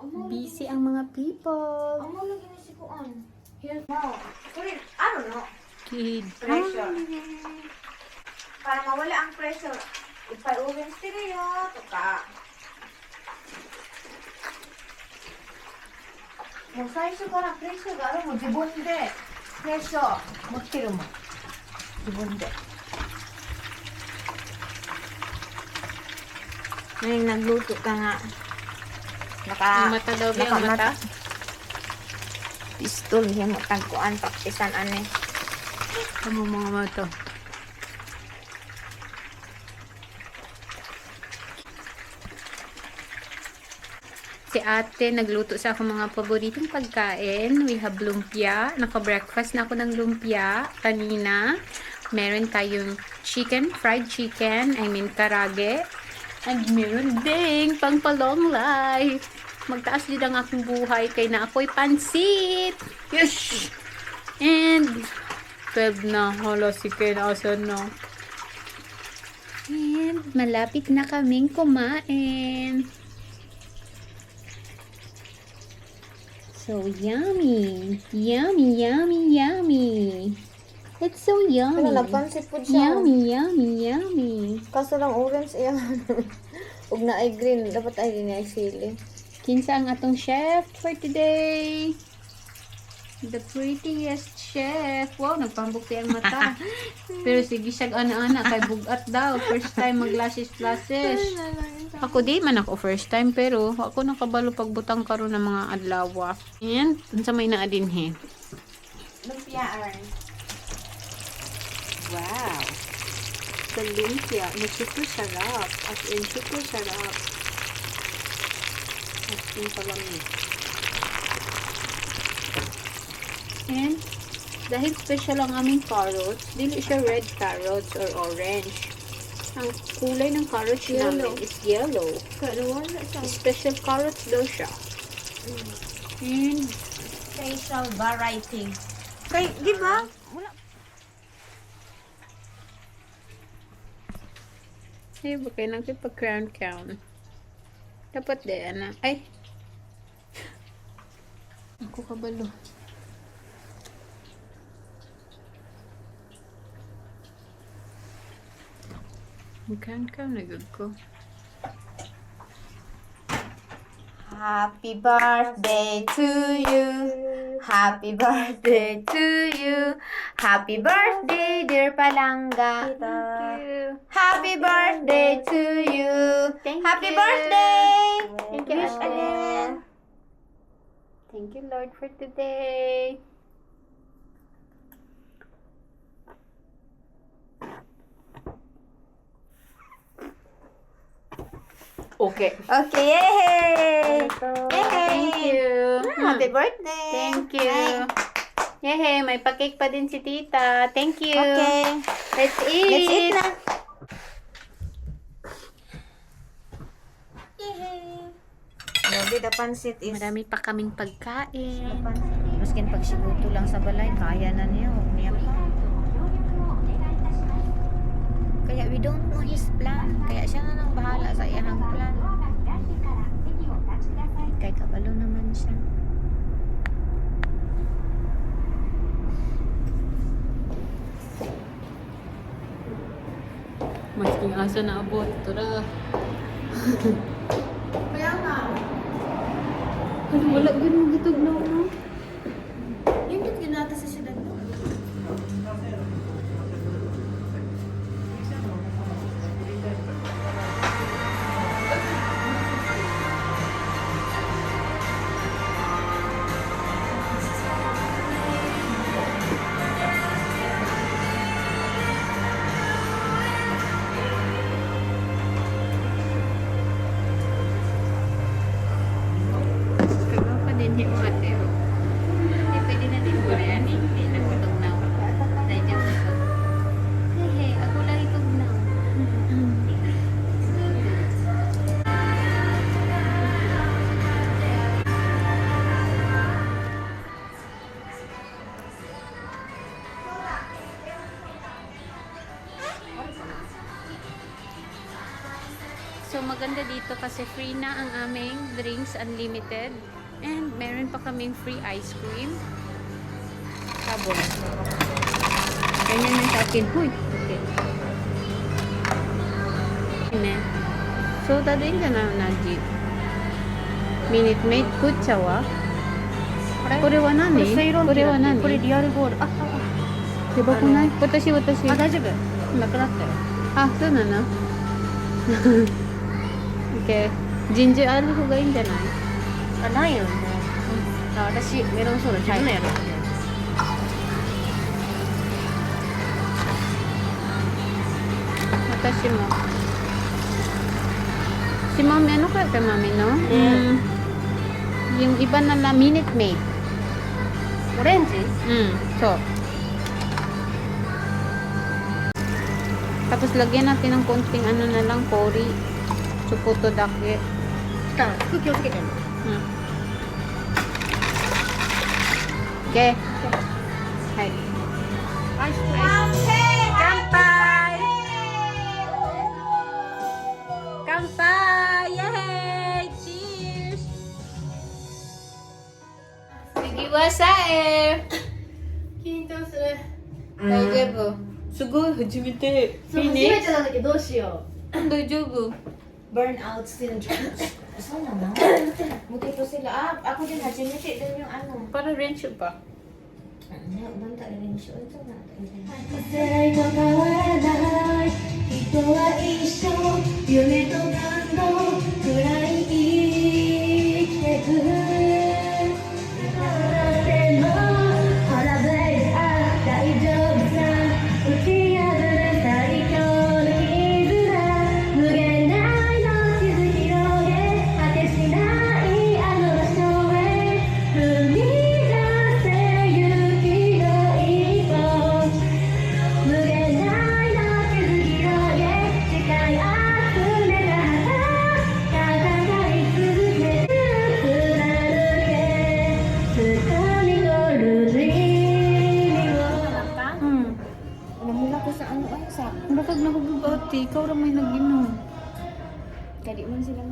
Busy ang mga people. Amo lagi na si Kuan. Here now. Sorry, I don't know. Kid. Pressure. Para mawala ang pressure. Ipa-oven stereo. Tuka. Mo saisoからプレッシャーがあるも自分でプレッシャー持ってるもん。自分で。Ngayon nagluto ka nga. Ang mata daw ba ang mata? Pistol, hindi mo tagkuan, paktisan ane. Ano mga mata? Si ate, nagluto sa ako mga paboritong pagkain. We have lumpia. Naka-breakfast na ako ng lumpia kanina. Meron tayong chicken, fried chicken, karage. And meron ding pang palong life. Magtaas din ang aking buhay kay na ako'y pansit. Yes! And 12 na. Hala, si Ken, asan na? And malapit na kaming kumain. So yummy. Yummy, yummy, yummy. It's so yummy. Ano, nagpansit po siya. Yummy, yummy, yummy. Kaso lang orange iya. Huwag na ay green. Dapat ay green ay sili. Kinsa ang atong chef for today? The prettiest chef. Wow, nagpambukti ang mata. Pero sige siya ana-ana kay bugat daw. First time mag-lashes. Ako di man ako first time pero ako nakabalo pagbutang karon ng mga adlaw. And unsa may naa dinhi? Lumpia arn. Wow. Sa lumpia, super sarap. As in, super sarap. As in, palamig. And, dahil special ang aming carrots, dili siya red carrots or orange. Ang kulay ng carrots namin is yellow. Special carrots daw siya. And, Facial variety. Kay, di ba? Wala. ay, bakit nagpipag-crown. Dapat din na. Ay! Ako kabalo. Mag-crown na good ko. Happy birthday to you. Happy birthday to you. Happy birthday, dear Palangga. Thank you. Happy birthday to you. Thank Happy you. birthday. Thank you, Wish Ate. again. Thank you, Lord, for today. Okay. Okay, yay! Thank you. Happy birthday. Thank you. Yehey, may pa-cake pa din si tita. Thank you. Okay. Let's eat. Let's eat na. Yay! Grabe, the pansit is... Marami pa kaming pagkain. Maskin pag siguto lang sa balay, kaya na niya. Huwag niya pa. Kaya we don't know his plan. Kaya siya na lang bahala sa iyang plan. Kay kabalo naman siya. Masking asa na abot. Tara. Kaya nga. Ay, wala ganun gitog na ako. Yung dito ginata sa siyudad no? Kagawa pa din yung ate. maganda dito kasi free na ang aming drinks, unlimited. And meron pa kaming free ice cream. Sabon. Ganyan yung sa akin. Huy! Okay. Ne. So, dadalhin ka na naji. Minute Maid, kucha wa? これは何？これセイロンティーだってこれは何？これリアルゴール。やばくない？私。大丈夫。なくなったよ。あ、そうなの？OK。ジンジャーある方がいいんじゃない？あ、ないよね。あ、私、メロンソーダ自分のやる。私も。Si Mami, ano kaya kay Mami, no? Yung iba na lang, Minute Maid. オレンジ So. Tapos lagyan natin ng konting ano na lang, kori. Tsukoto dake. 空気をつけてるの。Okay. はい。アイスクリーム。乾杯乾杯イエーイ Cheers! Sige, wasae! 緊張する。大丈夫。すごい、初めて。そう、初めてなんだけどどうしよ大丈夫。う。Burn out syndrome. Saan naman? Buti pa sila. Ah, ako din hajimete din yung ano. Para rin siya ba? Banta rin siya. Ito na. 世と変わらない人は一緒夢と感動くらい生きてくでもほらベイビー大丈夫さ打ち破る最強の絆無限大の地図広げ果てしないあの場所へ踏み出せ勇気の一歩無限大の地図広げ誓い集めた戦い続ける貫け掴み取る意味を Namula ko sa ano ay sa. Bakit nagugubati? Ikaw ramay nag-inom. Kadi man sila